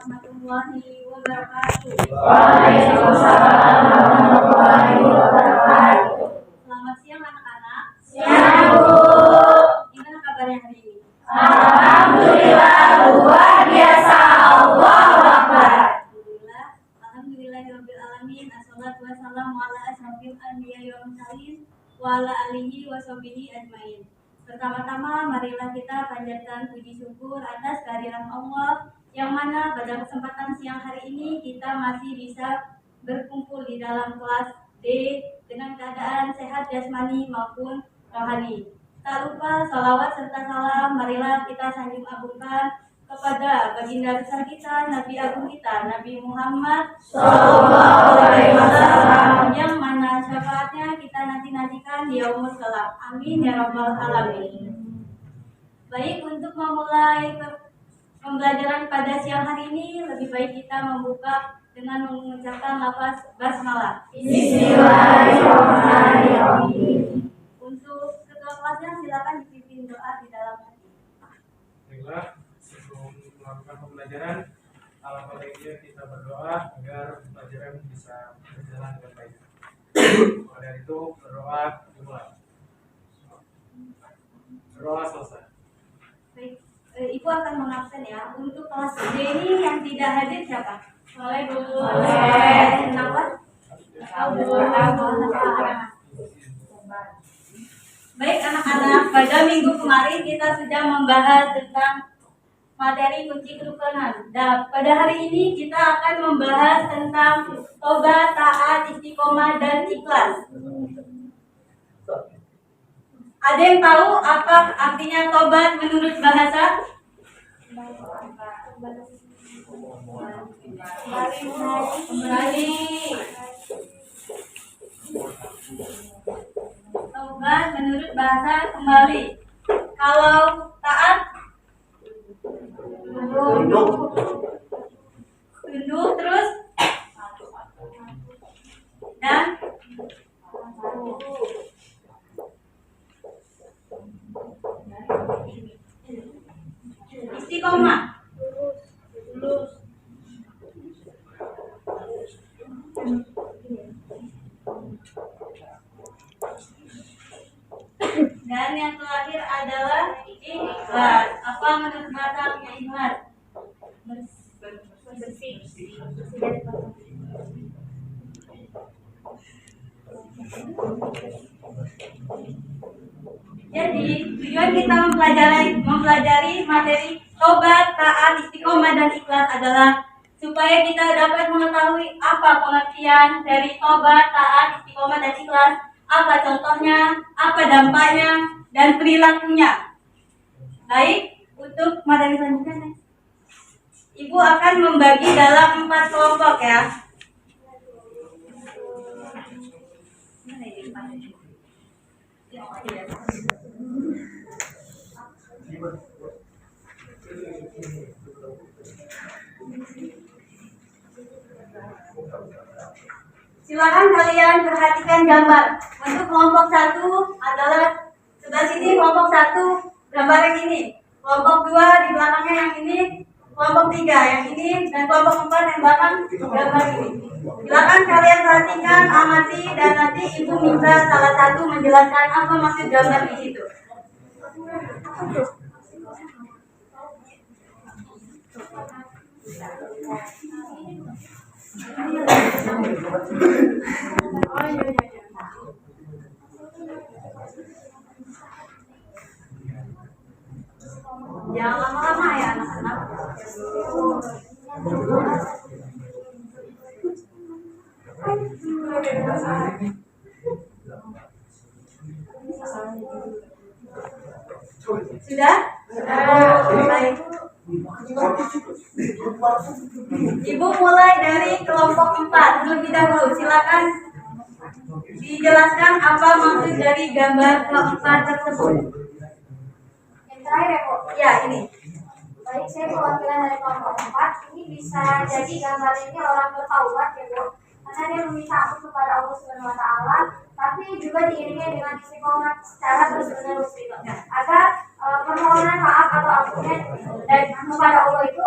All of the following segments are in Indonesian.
Warahmatullahi wabarakatuh. Waalaikumsalam warahmatullahi wabarakatuh. Selamat siang anak-anak. Siang, Bu. Gimana kabarnya hari ini? Alhamdulillah luar biasa. Allahu Akbar. Alhamdulillah. Alhamdulillahirabbil alamin. Assalatu wassalamu ala asyrofil anbiya'i wal mursalin wa ala alihi washabihi ajmain. Pertama-tama marilah kita panjatkan puji syukur atas kehadiran Allah yang mana pada kesempatan siang hari ini kita masih bisa berkumpul di dalam kelas D dengan keadaan sehat jasmani maupun rohani. Tak lupa salawat serta salam marilah kita sanjung agungkan kepada baginda besar kita, Nabi agung kita, Nabi Muhammad Sallallahu alaihi wasallam. yang mana syafaatnya kita nanti-nantikan di yaumul kelak. Amin ya rabbal alamin. Baik, untuk memulai pembelajaran pada siang hari ini, lebih baik kita membuka dengan mengucapkan lafaz basmalah. Bismillahirrahmanirrahim. Untuk ketua kelasnya silakan dipimpin doa di dalam hati. Baiklah, sebelum melakukan pembelajaran, alangkah baiknya kita berdoa agar pembelajaran bisa berjalan dengan baik. Maka dari itu berdoa dimulai. Berdoa selesai. Baik, Ibu akan mengabsen ya. Untuk kelas D ini yang tidak hadir siapa? Boleh, Bu. Boleh. Kenapa? Baik anak-anak, pada minggu kemarin kita sudah membahas tentang materi kunci kerukunan. Dan pada hari ini kita akan membahas tentang tobat, taat, istiqomah, dan ikhlas. Ada yang tahu apa artinya tobat menurut bahasa? Kembali. Tobat menurut bahasa kembali. Kalau taat? Tunduk terus? Dan? Istiqomah. Dan yang terakhir adalah ikhlas. Apa menurut bahasa artinya ikhlas? Bersih. Jadi tujuan kita mempelajari materi tobat, taat, istiqomah, dan ikhlas adalah supaya kita dapat mengetahui apa pengertian dari tobat, taat, istiqomah, dan ikhlas, apa contohnya, apa dampaknya, dan perilakunya. Baik, untuk materi selanjutnya, Ibu akan membagi dalam 4 kelompok ya. Silakan kalian perhatikan gambar. Untuk kelompok 1 adalah sebelah sini, kelompok 1 gambar yang ini. Kelompok 2 di belakangnya yang ini, kelompok 3 yang ini, dan kelompok 4 yang belakang gambar ini. Silakan kalian perhatikan, amati, dan nanti Ibu minta salah satu menjelaskan apa maksud gambar di situ. Jangan lama-lama ya anak-anak. Sudah? Baik. Ibu mulai dari kelompok 4 terlebih dahulu. Silakan dijelaskan apa maksud dari gambar keempat tersebut. Yang terakhir ya, Bu? Ya, ini. Baik, saya perwakilan dari kelompok 4. Ini bisa jadi gambar ini orang bertaubat ya, Bu. karena dia meminta ampun kepada Allah Subhanahu Wa Taala, tapi juga diiringi dengan istiqomah secara terus-menerus agar permohonan maaf atau ampunan dan kepada Allah itu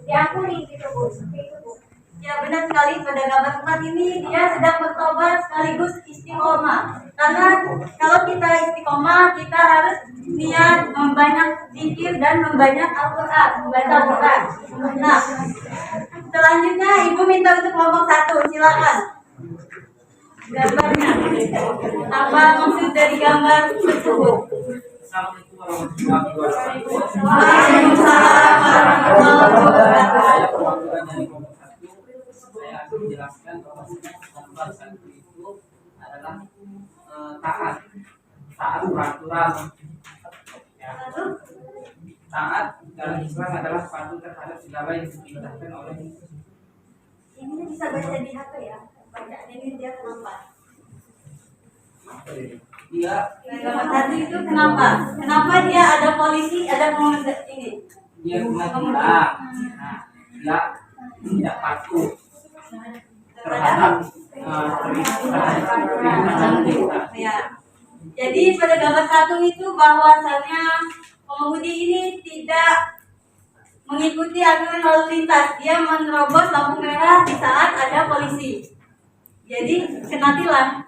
diampuni gitu Bu. Seperti itu Bu. Ya benar sekali, pada gambar 4 ini dia sedang bertobat sekaligus istiqomah. Karena kalau kita istiqomah, kita harus niat membanyak zikir dan membanyak Al-Quran, membaca Al-Quran. Nah, selanjutnya Ibu minta untuk kelompok 1, silakan. Gambarnya, apa maksud dari gambar tersebut? Assalamualaikum warahmatullahi wabarakatuh. Waalaikumsalam warahmatullahi wabarakatuh. Saya akan menjelaskan bahwasanya gambar satu itu adalah taat peraturan. Ya. Taat dalam Islam adalah patuh terhadap segala yang diperintahkan oleh Ini bisa baca di HP ya? Bacaan ini dia kenapa? dia. Gambar tadi itu kenapa? Kenapa dia ada polisi, ada pengendara ini? Dia kena dia tidak patuh terhadap perintah kita. Ya. Jadi pada gambar 1 itu bahwasannya pengemudi ini tidak mengikuti aturan lalu lintas. Dia menerobos lampu merah di saat ada polisi. Jadi kena tilang.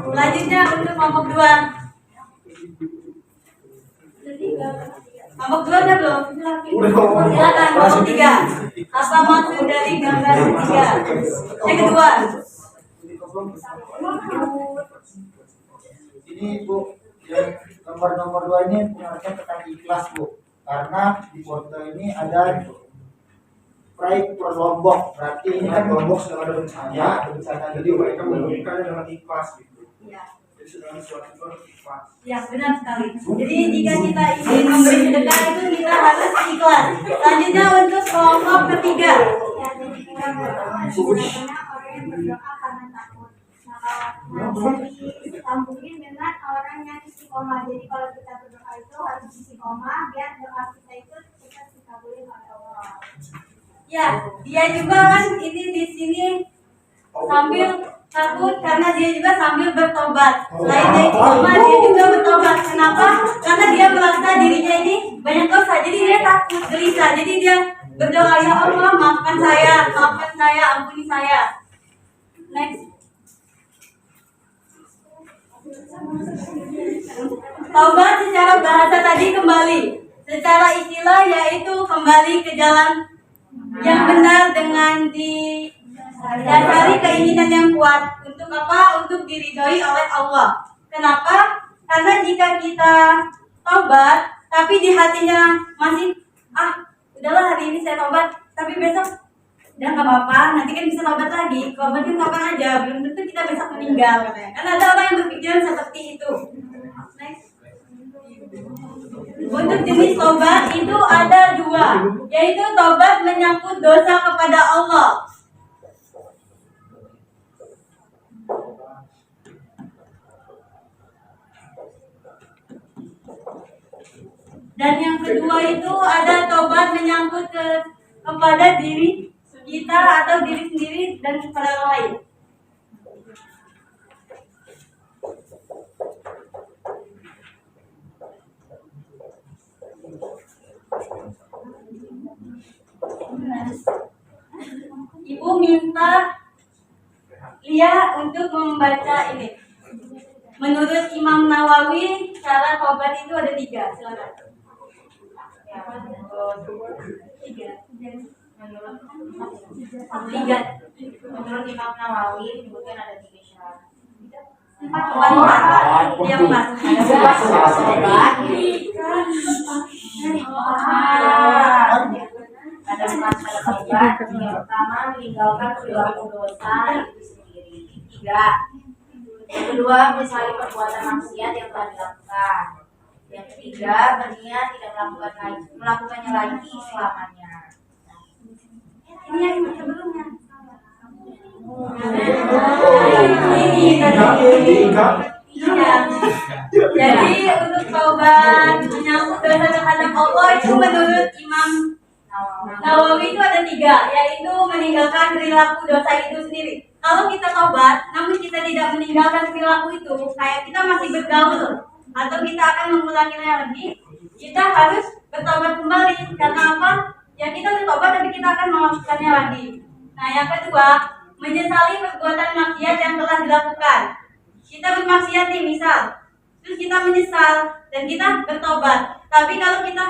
Selanjutnya untuk kelompok 2. Kelompok 2 udah belum? Silakan kelompok 3. Apa maksud dari gambar 3? Yang kedua. Ini Bu, yang gambar nomor 2 ini mengarahkan tentang ikhlas Bu, karena di foto ini ada proyek berlombok, berarti ini kan kelompok sedang ada bencana, jadi mereka memberikannya dengan ikhlas gitu. Ya. Jadi segala sesuatu itu harus ikhlas. Ya benar sekali. Jadi jika kita ingin memberi sedekah itu kita harus ikhlas. Selanjutnya untuk kelompok 3. Ya, jadi kita berdoa sebenarnya orang yang berdoa karena takut. Nah, bisa disambungin dengan orang yang istiqomah. Jadi kalau kita berdoa itu harus istiqomah biar doa kita itu cepat dikabulin oleh Allah. Ya, dia juga kan ini di sini sambil takut karena dia juga sambil bertobat. Selain dia istiqomah, dia juga bertobat. Kenapa? Karena dia merasa dirinya ini banyak dosa. Jadi dia takut, gelisah. Jadi dia berdoa, ya Allah maafkan saya, ampuni saya. Next. Taubat secara bahasa tadi kembali, secara istilah yaitu kembali ke jalan yang benar dengan didasari keinginan yang kuat. Untuk apa? Untuk diridhoi oleh Allah. Kenapa? Karena jika kita taubat tapi di hatinya masih udahlah hari ini saya taubat tapi besok udah nggak apa-apa, nanti kan bisa taubat lagi. Taubatin kapan aja, belum tentu kita besok meninggal katanya. Kan ada orang yang berpikiran seperti itu. Next. Untuk jenis tobat itu ada 2, yaitu tobat menyangkut dosa kepada Allah. Dan yang kedua itu ada tobat menyangkut kepada diri kita atau diri sendiri dan kepada orang lain. Ibu minta Lia untuk membaca ini. Menurut Imam Nawawi, cara tobat itu ada 3. Silakan. 3. Menurut Imam Nawawi menyebutkan ada 3 syarat. 4. Yang 4. Ada 4 syarat tobat. Yang pertama, meninggalkan perilaku dosa itu sendiri. 3. Yang kedua, menyesali perbuatan maksiat yang telah dilakukan. Yang ketiga, berniat tidak melakukannya lagi selamanya. Ini yang sebelumnya. Iya. Jadi untuk taubat menyangkut dosa terhadap Allah itu menurut Imam Nawawi itu ada 3, yaitu meninggalkan perilaku dosa itu sendiri. Kalau kita tobat, namun kita tidak meninggalkan perilaku itu, kayak kita masih bergaul atau kita akan mengulanginya lagi, kita harus bertobat kembali. Karena apa? Ya kita bertobat tapi kita akan melakukannya lagi. Nah yang kedua, menyesali perbuatan maksiat yang telah dilakukan. Kita bermaksiat nih misal, terus kita menyesal dan kita bertobat. Tapi kalau kita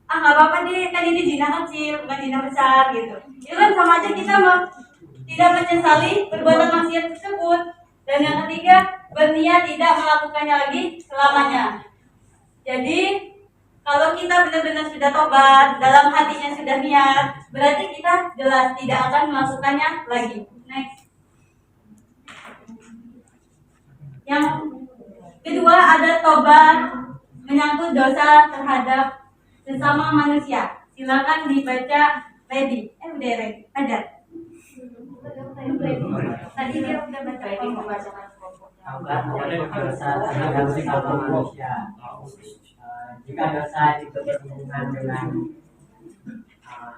nggak apa-apa deh, kan ini zina kecil bukan zina besar gitu, itu kan sama aja kita tidak menyesali perbuatan maksiat tersebut. Dan yang ketiga, berniat tidak melakukannya lagi selamanya. Jadi kalau kita benar-benar sudah tobat, dalam hatinya sudah niat, berarti kita jelas tidak akan melakukannya lagi. Next. Yang kedua ada tobat menyangkut dosa terhadap sesama manusia. Silakan dibaca. Ready. Udah ready. Ada. Tadi dia udah baca. Membacakan kelompoknya. Tobat menyangkut dosa terhadap sesama manusia. Jika dosa itu berhubungan dengan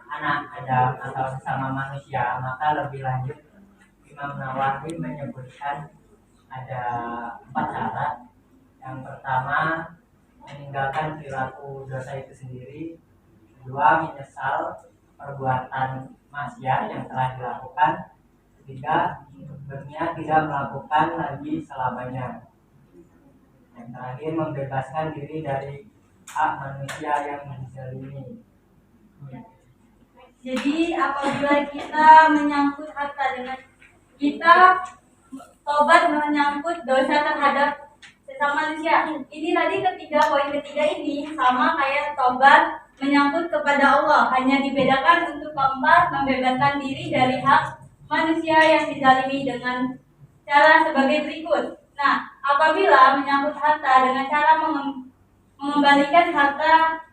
anak Adam atau sesama manusia, maka lebih lanjut Imam Nawawi menyebutkan ada 4 syarat. Yang pertama, meninggalkan perilaku dosa itu sendiri. Kedua, menyesal perbuatan maksiat yang telah dilakukan. Ketiga, berniat tidak melakukan lagi selamanya. Yang terakhir, membebaskan diri dari hak manusia yang dizalimi. Jadi apabila kita menyangkut harta dengan kita tobat menyangkut dosa terhadap sesama manusia. Ini tadi poin ketiga ini sama kayak tobat menyangkut kepada Allah, hanya dibedakan untuk keempat membebaskan diri dari hak manusia yang dizalimi dengan cara sebagai berikut. Nah, apabila menyangkut harta dengan cara mengembalikan harta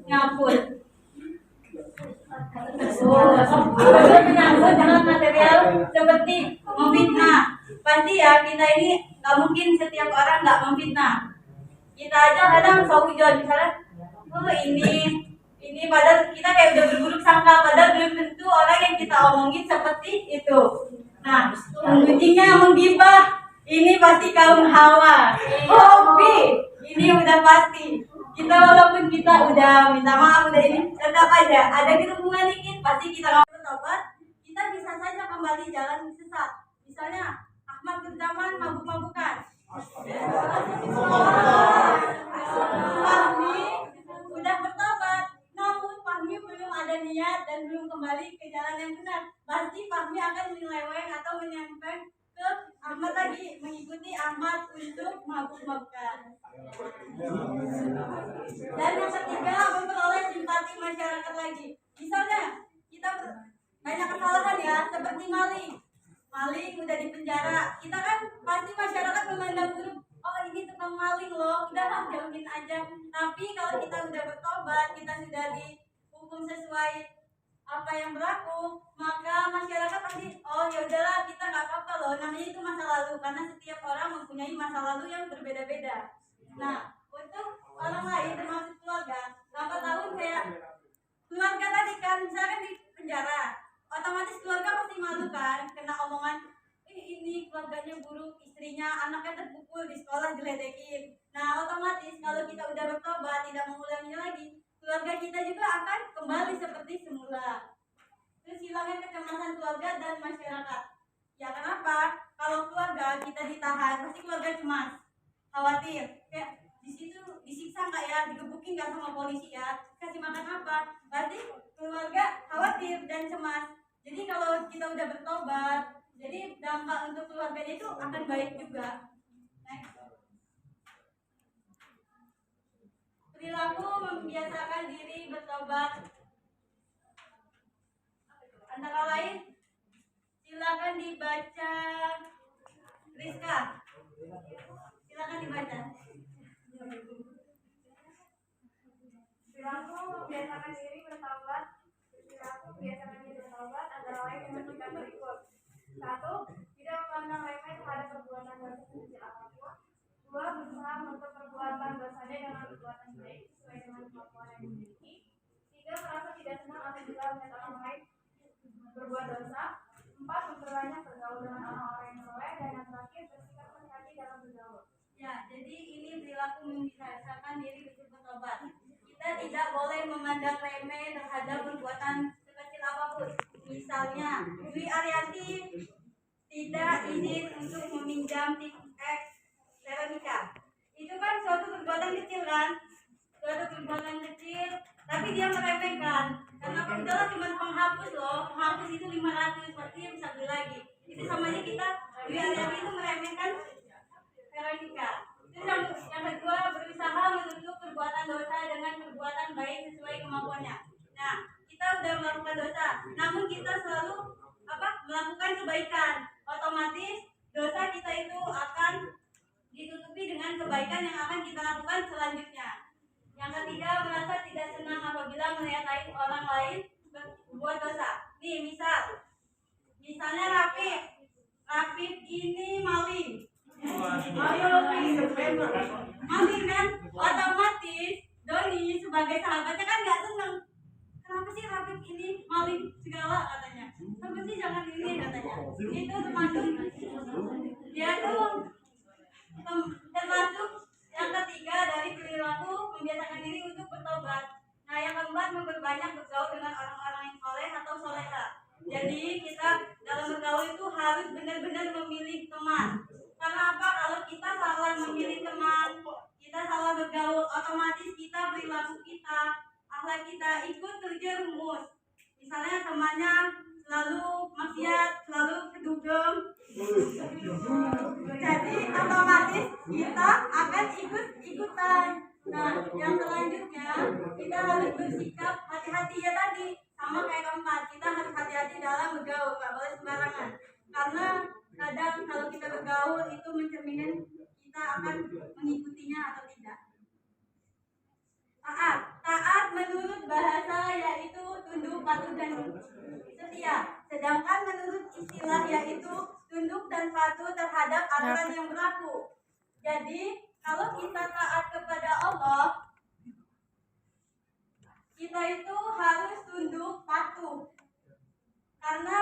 nyangkut. Menyangkut dengan material seperti memfitnah. Pasti ya kita ini nggak mungkin setiap orang nggak memfitnah. Kita aja kadang saujon misalnya, ini padahal kita kayak udah berburuk sangka, padahal belum tentu orang yang kita omongin seperti itu. Nah, ujungnya menggibah, ini pasti kaum Hawa. Hobi, ini udah pasti. Kita walaupun kita udah minta maaf udah ini, tetap aja ada kerumunan dikit, pasti kita nggak bertobat, kita bisa saja kembali jalan sesat. Misalnya Ahmad bin Zaman mabuk-mabukan. Fahmi udah bertobat, namun Fahmi belum ada niat dan belum kembali ke jalan yang benar. Pasti Fahmi akan menyeleweng atau menyempeng ke Ahmad lagi, mengikuti Ahmad untuk mabuk-mabukan. Dan yang ketiga, memperoleh simpati masyarakat lagi. Misalnya kita banyak kesalahan ya, seperti maling udah di penjara, kita kan pasti masyarakat memandang buruk, oh ini tukang maling loh, udahlah jauhin aja. Tapi kalau kita udah bertobat, kita sudah dihukum sesuai apa yang berlaku, maka masyarakat pasti oh ya udahlah kita nggak apa-apa loh, namanya itu masa lalu, karena setiap orang mempunyai masa lalu yang berbeda-beda. Nah untuk orang lain termasuk keluarga, lambat tahun kayak keluarga tadi kan misalkan di penjara, otomatis keluarga pasti malu kan, kena omongan ini keluarganya buruk, istrinya, anaknya terpukul di sekolah diledekin. Nah otomatis kalau kita udah bertobat tidak mengulanginya lagi, keluarga kita juga akan kembali seperti semula. Terus hilangnya kecemasan keluarga dan masyarakat. Ya kenapa? Kalau keluarga kita ditahan, pasti keluarga cemas, khawatir, kayak di situ disiksa nggak ya, digebukin nggak sama polisi ya, kasih makan apa? Berarti keluarga khawatir dan cemas. Jadi kalau kita udah bertobat, jadi dampak untuk keluarganya itu akan baik juga. Next. Perilaku membiasakan diri bertobat. Antara lain, silakan dibaca. Rizka, silakan dibaca. Perilaku membiasakan diri bertobat. Perilaku membiasakan diri bertobat antara lain menentukan berikut. 1. Tidak memandang remeh terhadap perbuatan dosa sekecil apapun. 2. Berusaha menutup perbuatan dosanya dengan perbuatan baik sesuai dengan kemampuan yang dimiliki. 3. Merasa tidak senang apabila Jadi ini perilaku membiasakan diri untuk bertobat. Kita tidak boleh memandang remeh terhadap perbuatan sekecil apapun. Misalnya, Dwi Aryati tidak izin untuk meminjam TX Veronica. Itu kan suatu perbuatan kecil kan? Suatu perbuatan kecil, tapi dia meremehkan. Karena udahlah cuma penghapus loh, penghapus itu 500, pasti dia bisa beli lagi. Itu sama aja kita, Dwi Aryati itu meremehkan Veronica. Terus yang kedua, berusaha menutup perbuatan dosa dengan perbuatan baik sesuai kemampuannya. Nah, kita udah melakukan dosa, namun kita selalu melakukan kebaikan. Otomatis dosa kita itu akan ditutupi dengan kebaikan yang akan kita lakukan selanjutnya. Yang ketiga, merasa tidak senang apabila melihat orang lain berbuat dosa. Nih, misalnya Rapid ini maling. Maling kan, otomatis Doni sebagai sahabatnya kan nggak seneng. Kenapa sih Rapid ini maling segala katanya? Kenapa sih jangan ini katanya? Itu termasuk dia tuh termasuk yang ketiga dari perilaku membiasakan diri untuk bertobat. Nah, yang keempat, memperbanyak bergaul dengan orang-orang yang soleh atau soleha. Jadi kita dalam bergaul itu harus benar-benar memilih teman. Karena apa? Kalau kita salah memilih teman, kita salah bergaul, otomatis kita perilaku kita, akhlak kita ikut terjerumus. Misalnya temannya selalu maksiat, selalu kedugem, jadi otomatis kita akan ikutan. Nah, yang selanjutnya kita harus bersikap hati-hati ya tadi, sama kayak keempat, kita harus hati-hati dalam bergaul, nggak boleh sembarangan. Karena kadang kalau kita bergaul itu mencerminkan kita akan mengikutinya atau tidak. Taat menurut bahasa yaitu tunduk, patuh, dan setia. Sedangkan menurut istilah yaitu tunduk dan patuh terhadap aturan yang berlaku. Jadi kalau kita taat kepada Allah, kita itu harus tunduk patuh. Karena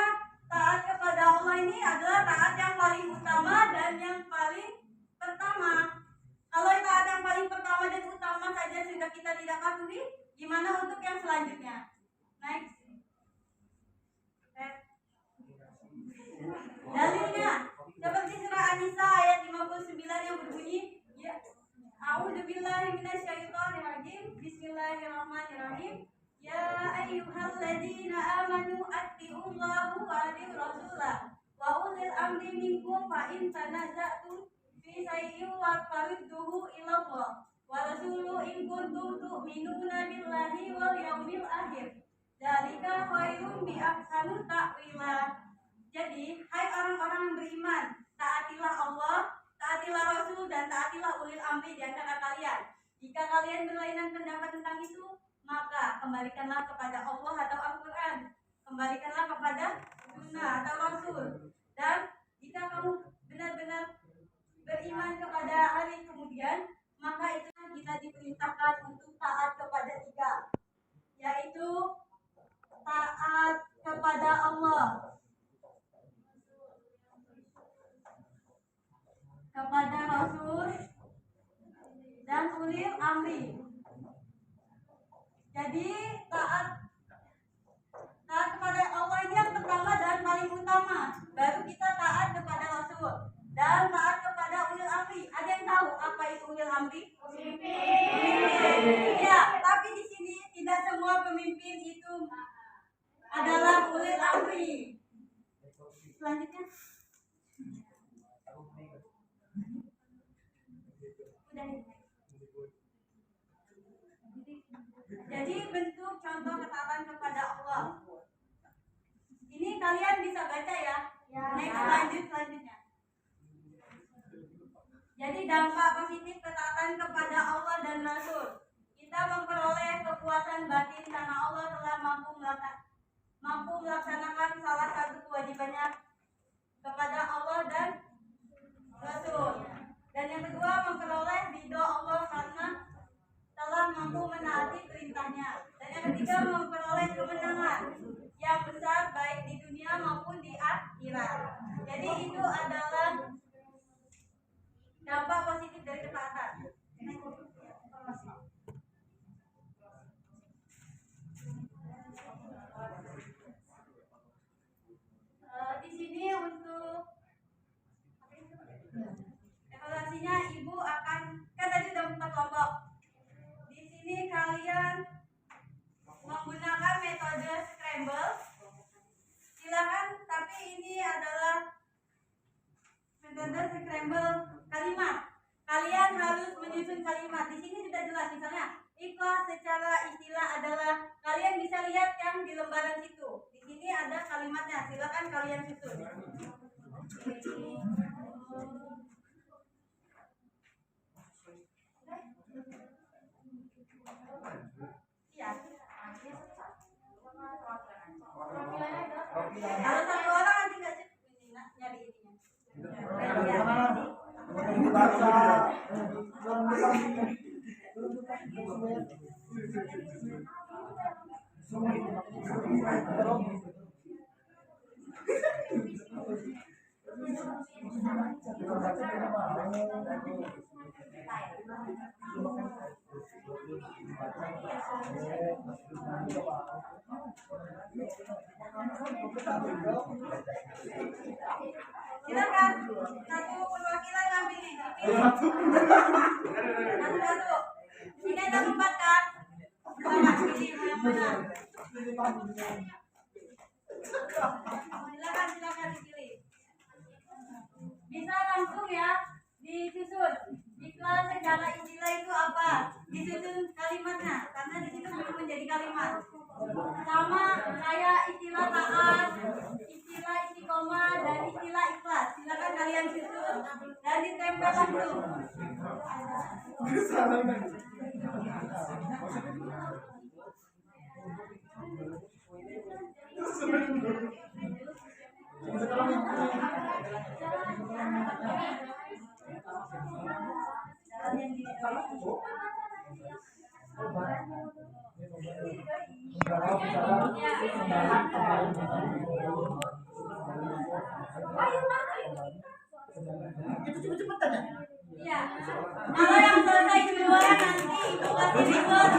taat kepada Allah ini adalah taat yang paling utama dan yang paling pertama. Kalau taat yang paling pertama dan utama saja sudah kita tidak patuhi, gimana untuk yang selanjutnya? Next. Dalilnya seperti surah An-Nisa ayat 59 yang berbunyi, ya, A'udzubillahi minasyaitonirrajim. Bismillahirrahmanirrahim. Ya ayyuhalladzina amanu atti'ullaha wa atti'ur rasulah wa ulil amri minkum fa in tanaza'tum fi shay'in wa farudduhu ila Allah wa rasuluhu in kuntum tu'minuna billahi wal yaumil akhir. Dzalika khairum bi ahsanu ta'wila. Jadi, hai orang-orang yang beriman, taatilah Allah, taatilah Rasul, dan taatilah ulil amri di antara kalian. Jika kalian berlainan pendapat tentang itu, maka kembalikanlah kepada Allah atau Al-Quran, kembalikanlah kepada Sunnah atau Rasul. Dan jika kamu benar-benar beriman kepada hari kemudian, maka itu kita diperintahkan untuk taat kepada tiga, yaitu taat kepada Allah, kepada Rasul, dan ulil amri. Jadi taat kepada Allah ini yang pertama dan paling utama. Baru kita taat kepada Rasul dan taat kepada ulil amri. Ada yang tahu apa itu ulil amri? Pemimpin. Ya, tapi di sini tidak semua pemimpin itu adalah ulil amri. Selanjutnya. Jadi bentuk contoh ketaatan kepada Allah. Ini kalian bisa baca ya. Next, selanjutnya. Jadi dampak positif ketaatan kepada Allah dan Rasul. Kita memperoleh kepuasan batin karena Allah telah mampu melaksanakan salah satu kewajibannya kepada Allah dan Rasul. Dan yang kedua, memperoleh ridho Allah karena telah mampu menaati perintahnya. Dan yang ketiga, memperoleh kemenangan yang besar baik di dunia maupun di akhirat. Jadi itu adalah dampak positif dari ketaatan di sini sudah jelas, misalnya ikhlas secara istilah adalah, kalian bisa lihat yang di lembaran situ. Di sini ada kalimatnya, silakan kalian susun. Iya. Kalau satu orang nanti nggak nyari ininya. Silakan, satu perwakilan ngambil ini. Satu. Sini ada 4 kan? Selamat pilih yang mana? Silakan dipilih. Bisa langsung ya disusun. Ikhlas secara istilah itu apa? Disusun kalimatnya, karena di situ belum menjadi kalimat. Sama kayak istilah taat, istilah istiqomah, dan istilah ikhlas. Silakan kalian susun dan ditempel langsung. Itu cepet-cepetan ya? Iya. Kalau yang selesai duluan nanti itu kasih ribet.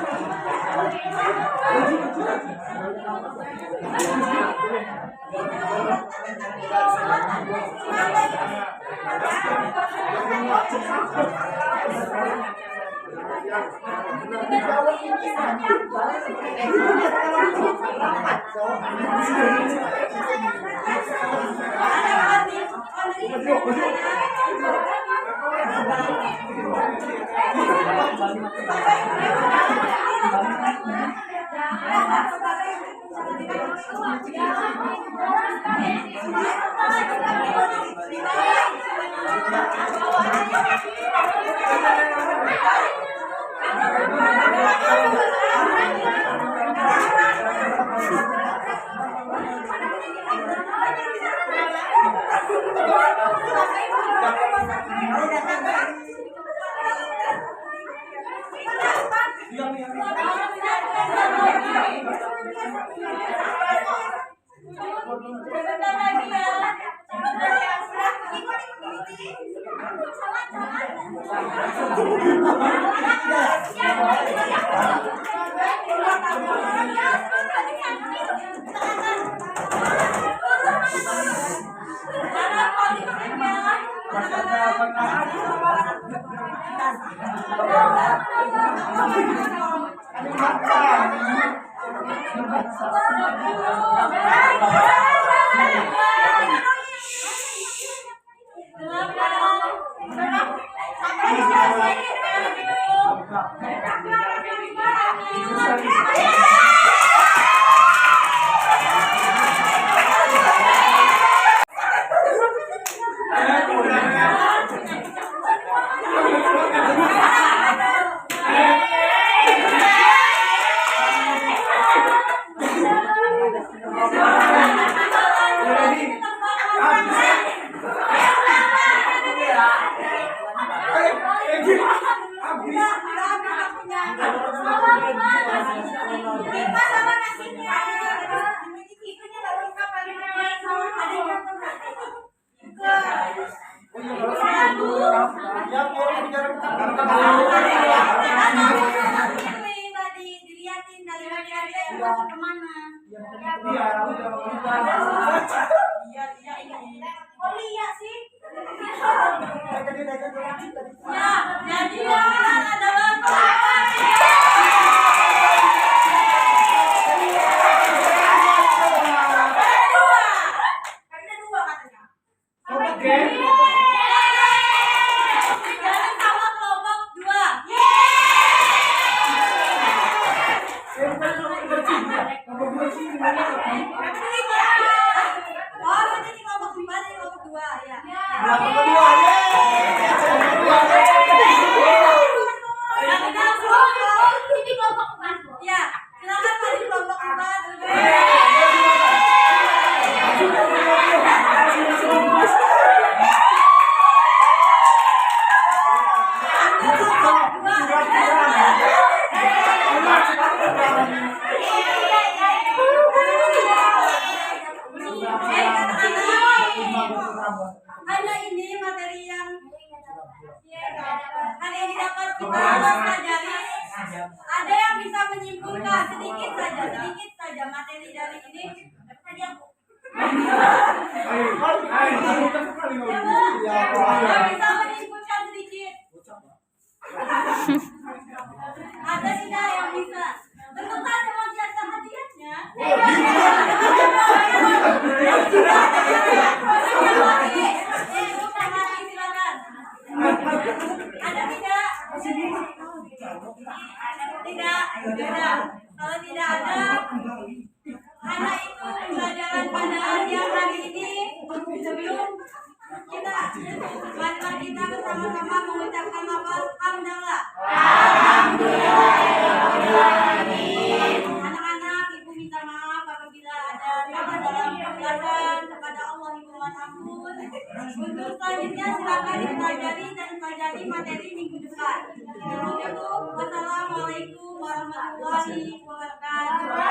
Dilihatin kalimatnya masuk kemana? Oh iya sih. Ya, jadi yang adalah jangan sama kelompok 2. Sahabat pelajari, ada yang bisa menyimpulkan sedikit saja materi dari ini. Tadi aku yang bisa menyimpulkan sedikit. Ada tidak yang bisa? Tentu saja masih ada hadiahnya. Bukan lagi, silakan. Ada tidak? Tidak. Kalau tidak ada, karena itu pembelajaran pada siang hari ini sebelum kita marilah kita bersama-sama mengucapkan lafaz hamdalah. Anak-anak, ibu minta maaf apabila ada salah dalam penjelasan kepada Allah ibu mohon ampun. Untuk selanjutnya silakan dipelajari dan pelajari materi minggu depan. Wassalamualaikum warahmatullahi wabarakatuh.